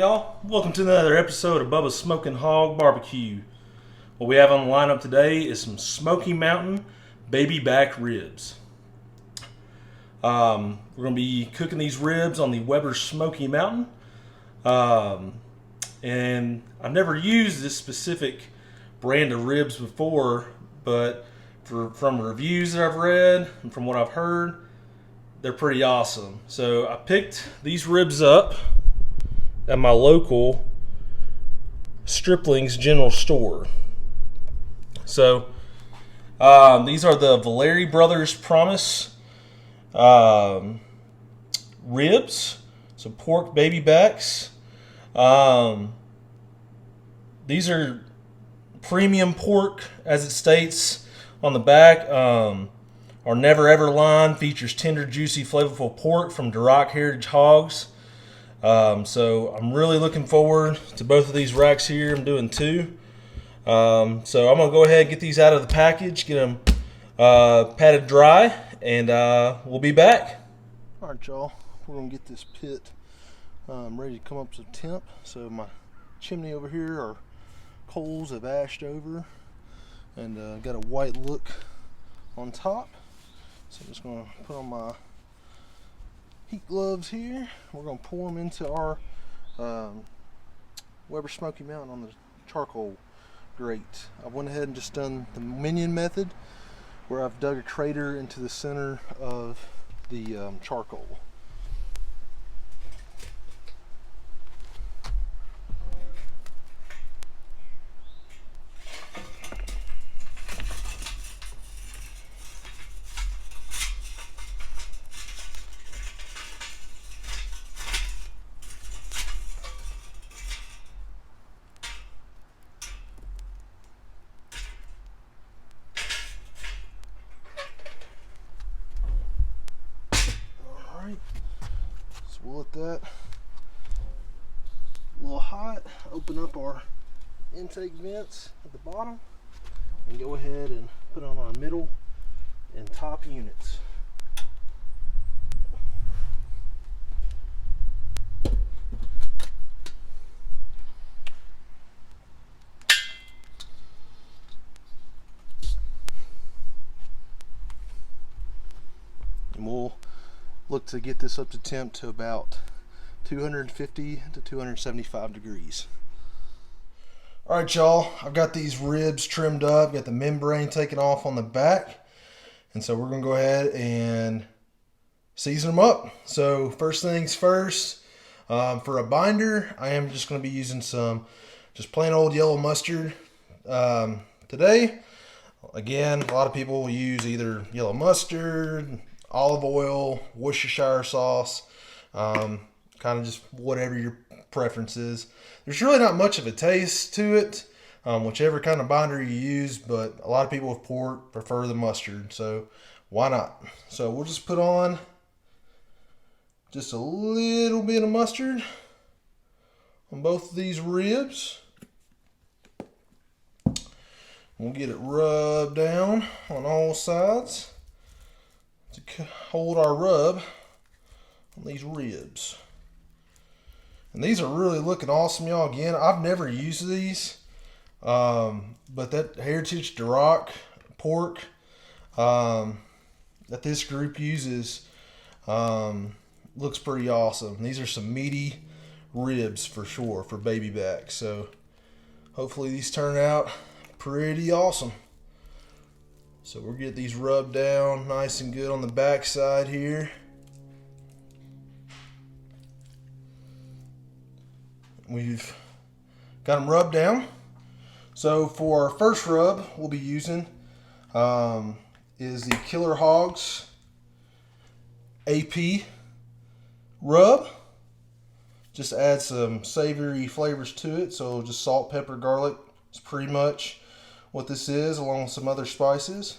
y'all? Welcome to another episode of Bubba's Smoking Hog Barbecue. What we have on the lineup today is some Smokey Mountain baby back ribs. We're going to be cooking these ribs on the Weber Smokey Mountain. And I've never used this specific brand of ribs before, but from reviews that I've read and from what I've heard, they're pretty awesome. So I picked these ribs up at my local Stripling's General Store. So these are the Villari Brothers Promise ribs, so pork baby backs. These are premium pork, as it states on the back. Our Never Ever line features tender, juicy, flavorful pork from Duroc Heritage Hogs. So I'm really looking forward to both of these racks here. I'm doing two. So I'm going to go ahead and get these out of the package, get them patted dry, and we'll be back. All right, y'all. We're going to get this pit ready to come up to temp. So my chimney over here, our coals have ashed over and got a white look on top. So I'm just going to put on my heat gloves here. We're going to pour them into our Weber Smoky Mountain on the charcoal grate. I went ahead and just done the minion method, where I've dug a crater into the center of the charcoal. So we'll let that a little hot, open up our intake vents at the bottom, and go ahead and put on our middle and top units. And we'll look to get this up to temp to about 250 to 275 degrees. All right, y'all, I've got these ribs trimmed up, got the membrane taken off on the back, and so we're gonna go ahead and season them up. So first things first, for a binder, I am just gonna be using some just plain old yellow mustard today. Again, a lot of people will use either yellow mustard, olive oil, Worcestershire sauce, kind of just whatever your preference is. There's really not much of a taste to it, whichever kind of binder you use, but a lot of people with pork prefer the mustard, so why not? So we'll just put on just a little bit of mustard on both of these ribs. We'll get it rubbed down on all sides to hold our rub on these ribs. And these are really looking awesome, y'all. Again, I've never used these, but that Heritage Duroc pork that this group uses looks pretty awesome. These are some meaty ribs for sure for baby back. So hopefully these turn out pretty awesome. So we'll get these rubbed down nice and good on the back side here. We've got them rubbed down. So for our first rub we'll be using is the Killer Hogs AP rub. Just add some savory flavors to it. So just salt, pepper, garlic. It's pretty much what this is, along with some other spices.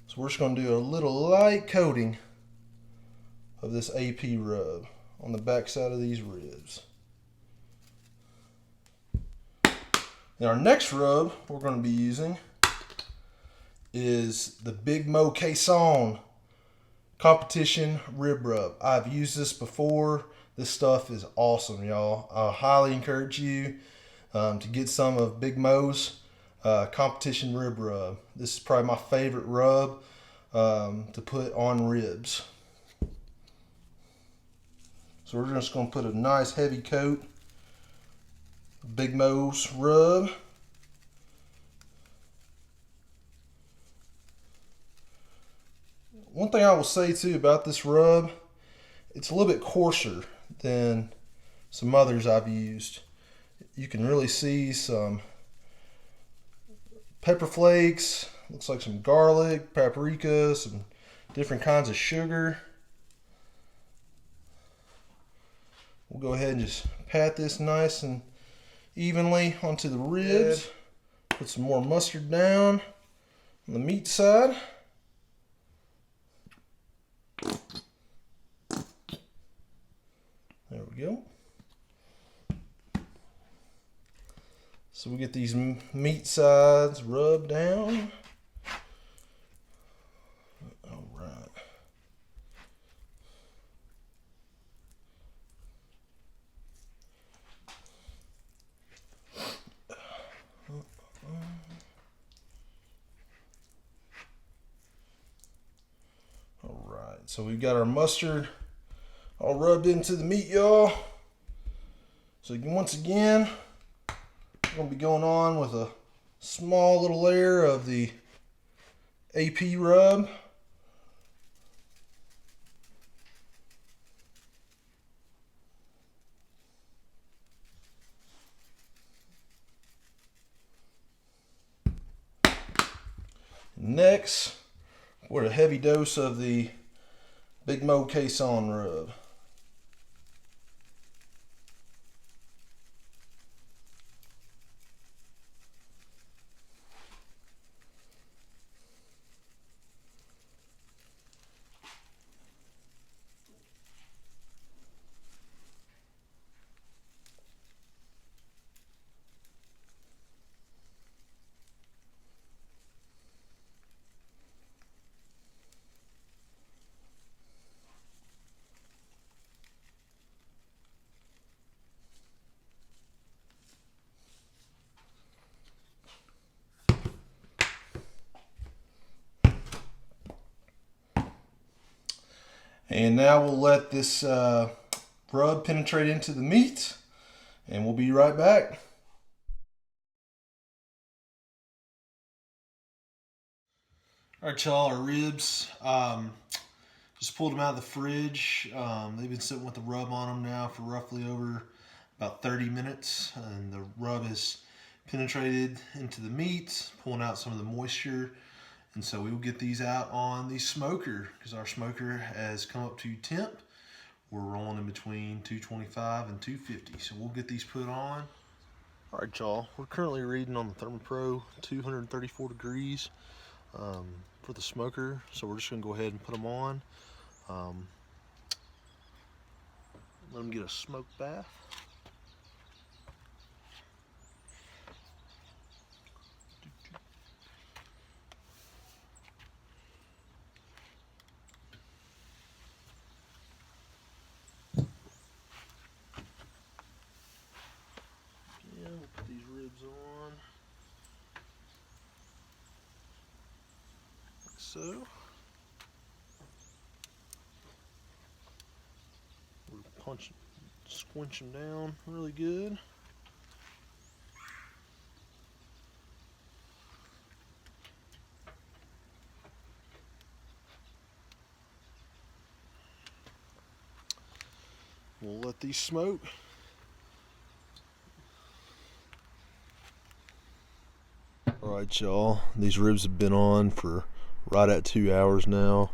So we're just going to do a little light coating of this AP rub on the back side of these ribs. And our next rub we're going to be using is the Big Mo Cason Competition Rib Rub. I've used this before. This stuff is awesome, y'all. I highly encourage you to get some of Big Mo's competition rib rub. This is probably my favorite rub to put on ribs. So we're just going to put a nice heavy coat of Big Mo's rub. One thing I will say too about this rub, it's a little bit coarser than some others I've used. You can really see some pepper flakes, looks like some garlic, paprika, some different kinds of sugar. We'll go ahead and just pat this nice and evenly onto the ribs. Put some more mustard down on the meat side. There we go. So we get these meat sides rubbed down. All right. All right, so we've got our mustard all rubbed into the meat, y'all. So once again, we're going to be going on with a small little layer of the AP rub. Next, we're a heavy dose of the Big Mo Cason rub. And now we'll let this rub penetrate into the meat, and we'll be right back. All right, y'all, our ribs, just pulled them out of the fridge. They've been sitting with the rub on them now for roughly over about 30 minutes, and the rub has penetrated into the meat, pulling out some of the moisture. And so we will get these out on the smoker, because our smoker has come up to temp. We're rolling in between 225 and 250. So we'll get these put on. All right, y'all. We're currently reading on the ThermoPro 234 degrees for the smoker. So we're just going to go ahead and put them on. Let them get a smoke bath. We'll put these ribs on, like so. We're squinch them down really good. We'll let these smoke. Alright, y'all, these ribs have been on for right at 2 hours now.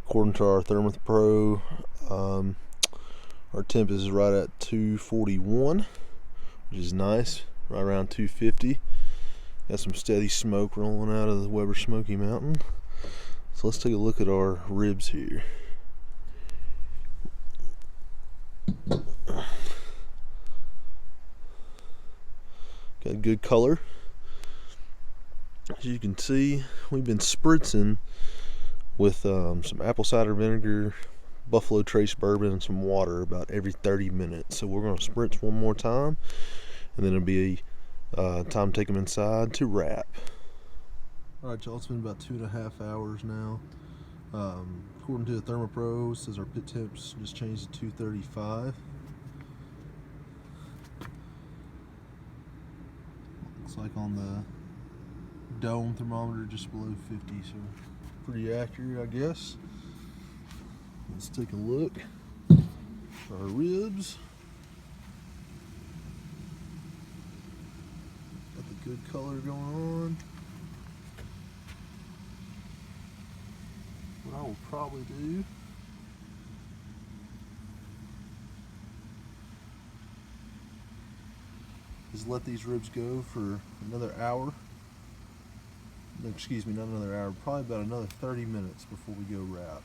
According to our ThermoPro, our temp is right at 241, which is nice, right around 250. Got some steady smoke rolling out of the Weber Smokey Mountain. So let's take a look at our ribs here. Got good color. As you can see, we've been spritzing with some apple cider vinegar, Buffalo Trace bourbon and some water about every 30 minutes. So we're going to spritz one more time, and then it'll be time to take them inside to wrap. Alright y'all, it's been about 2.5 hours now. According to the ThermoPro, it says our pit temps just changed to 235. Looks like on the dome thermometer just below 50, so pretty accurate, I guess. Let's take a look at our ribs. Got the good color going on. What I will probably do is let these ribs go for another hour. No, excuse me, not another hour, probably about another 30 minutes before we go wrap.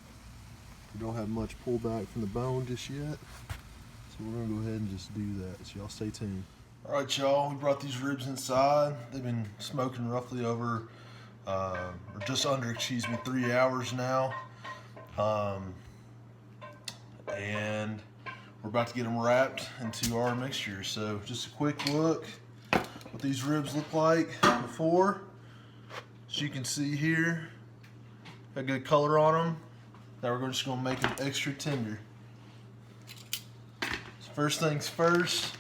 We don't have much pullback from the bone just yet, so we're going to go ahead and just do that. So y'all stay tuned. Alright y'all, we brought these ribs inside. They've been smoking roughly over, or just under, 3 hours now. And we're about to get them wrapped into our mixture. So just a quick look what these ribs look like before. As you can see here, got good color on them. Now we're just going to make them extra tender. So first things first,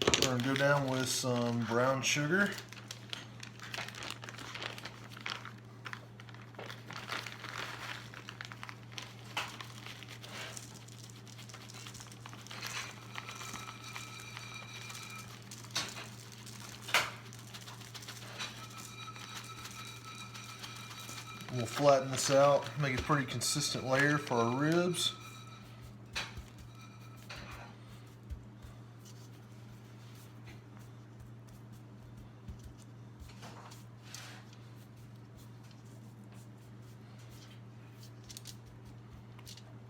we're going to go down with some brown sugar. We'll flatten this out, make a pretty consistent layer for our ribs.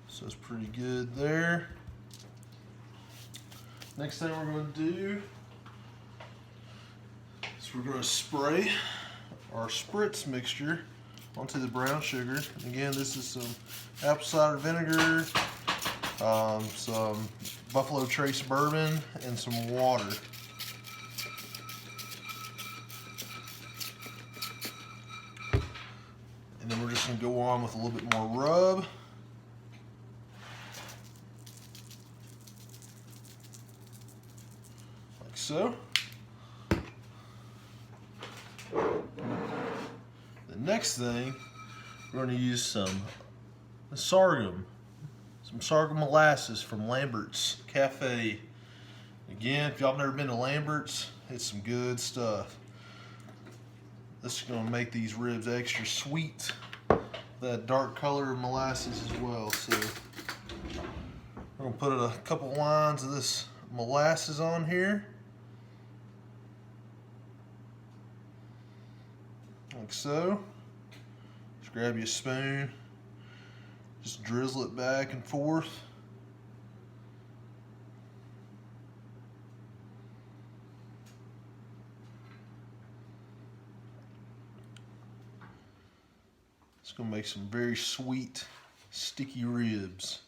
So it's pretty good there. Next thing we're going to do is we're going to spray our spritz mixture onto the brown sugar. Again, this is some apple cider vinegar, some Buffalo Trace bourbon, and some water. And then we're just going to go on with a little bit more rub. Like so. Next thing, we're going to use some sorghum molasses from Lambert's Cafe. Again, if y'all have never been to Lambert's, it's some good stuff. This is going to make these ribs extra sweet. That dark color of molasses as well. So we're going to put a couple lines of this molasses on here. Like so. Just grab you a spoon, just drizzle it back and forth. It's going to make some very sweet, sticky ribs.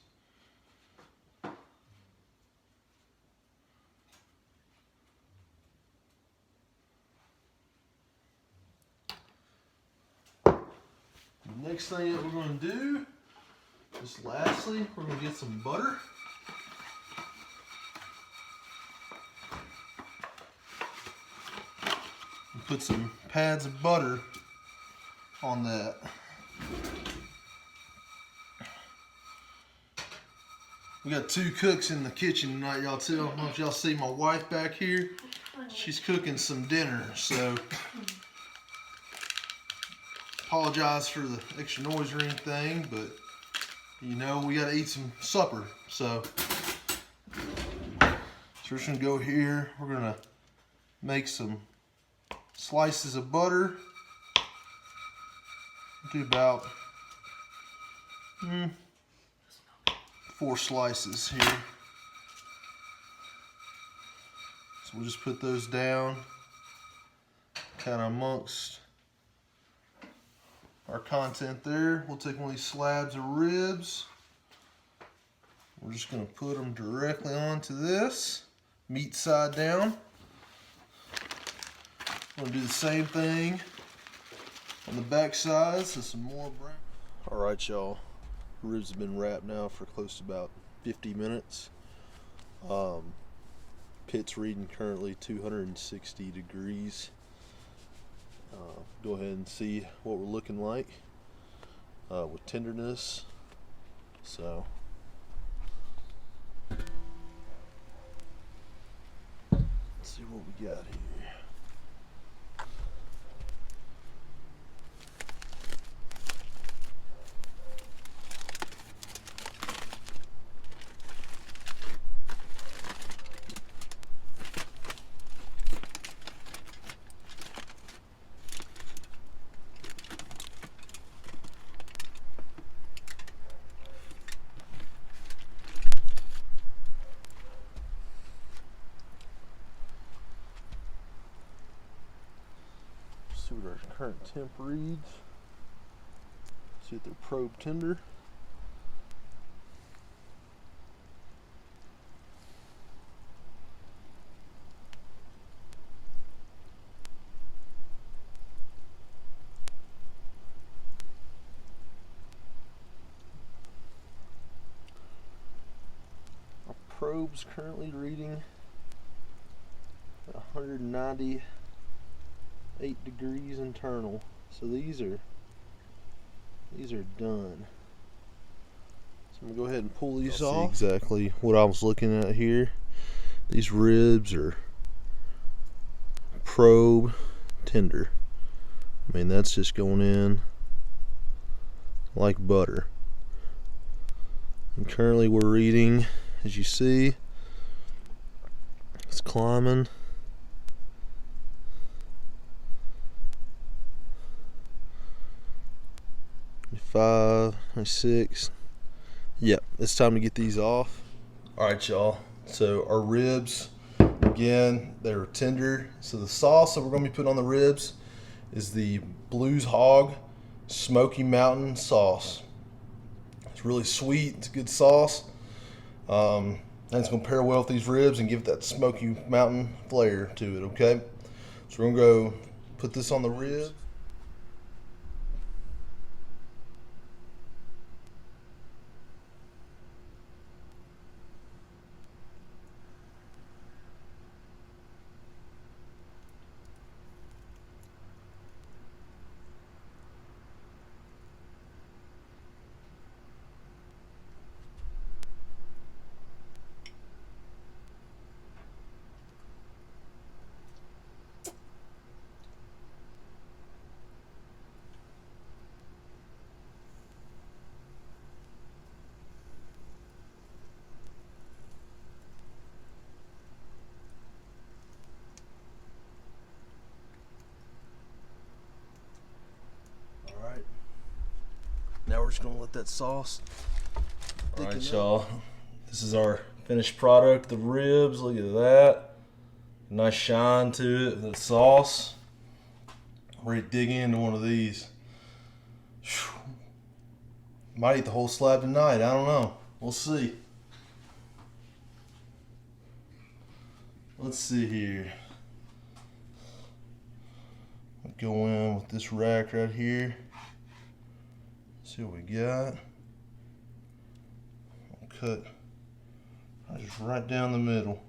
Next thing that we're going to do, just lastly, we're going to get some butter. And put some pads of butter on that. We got 2 cooks in the kitchen tonight, y'all too. I don't know if y'all see my wife back here. She's cooking some dinner, so apologize for the extra noise or anything, but you know we gotta eat some supper. So we're just gonna go here. We're gonna make some slices of butter. Do about 4 slices here. So we'll just put those down kind of amongst our content there. We'll take one of these slabs of ribs. we're just going to put them directly onto this, meat side down. I'm going to do the same thing on the back side, so some more brown. Alright y'all, ribs have been wrapped now for close to about 50 minutes. Pit's reading currently 260 degrees. Go ahead and see what we're looking like with tenderness. So let's see what we got here. See what our current temp reads. See if they're probe tender. Our probe's currently reading 198 degrees internal, so these are done. So I'm gonna go ahead and pull these off. See exactly what I was looking at here. These ribs are probe tender. I mean, that's just going in like butter. And currently we're reading, as you see, it's climbing. 5, 6. Yep, it's time to get these off. Alright y'all, so our ribs, again, they're tender. So the sauce that we're going to be putting on the ribs is the Blues Hog Smokey Mountain sauce. It's really sweet, it's a good sauce. And it's going to pair well with these ribs and give it that Smoky Mountain flair to it, okay? So we're going to go put this on the ribs. Now we're just gonna let that sauce. All right, y'all. This is our finished product, the ribs. Look at that. Nice shine to it, the sauce. I'm ready to dig into one of these. Whew. Might eat the whole slab tonight, I don't know. We'll see. Let's see here. I'll go in with this rack right here. See what we got. I'll cut just right down the middle.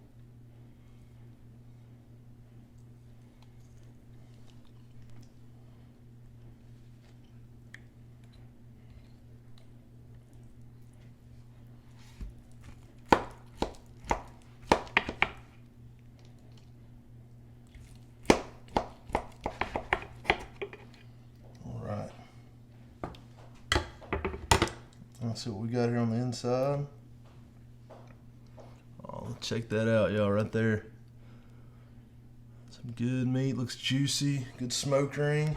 Let's see what we got here on the inside. Oh, check that out, y'all, right there. Some good meat, looks juicy, good smoke ring.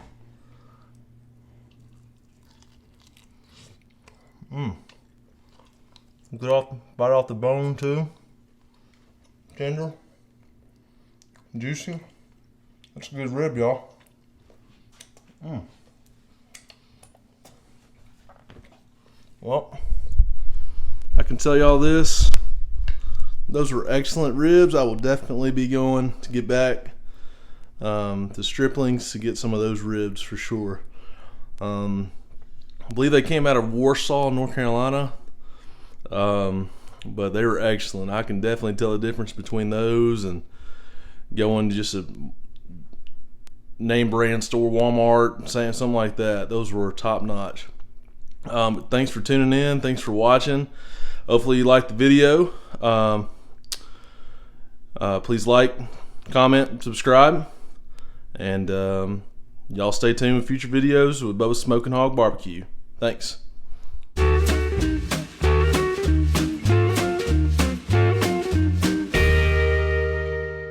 Good bite off the bone too. Tender, juicy. That's a good rib, y'all. Well, I can tell y'all this. Those were excellent ribs. I will definitely be going to get back to Stripling's to get some of those ribs for sure. I believe they came out of Warsaw, North Carolina. But they were excellent. I can definitely tell the difference between those and going to just a name brand store, Walmart, saying something like that. Those were top notch. Thanks for tuning in. Thanks for watching. Hopefully you liked the video. Please like, comment, subscribe, and y'all stay tuned with future videos with Bubba's Smoking Hog Barbecue. Thanks.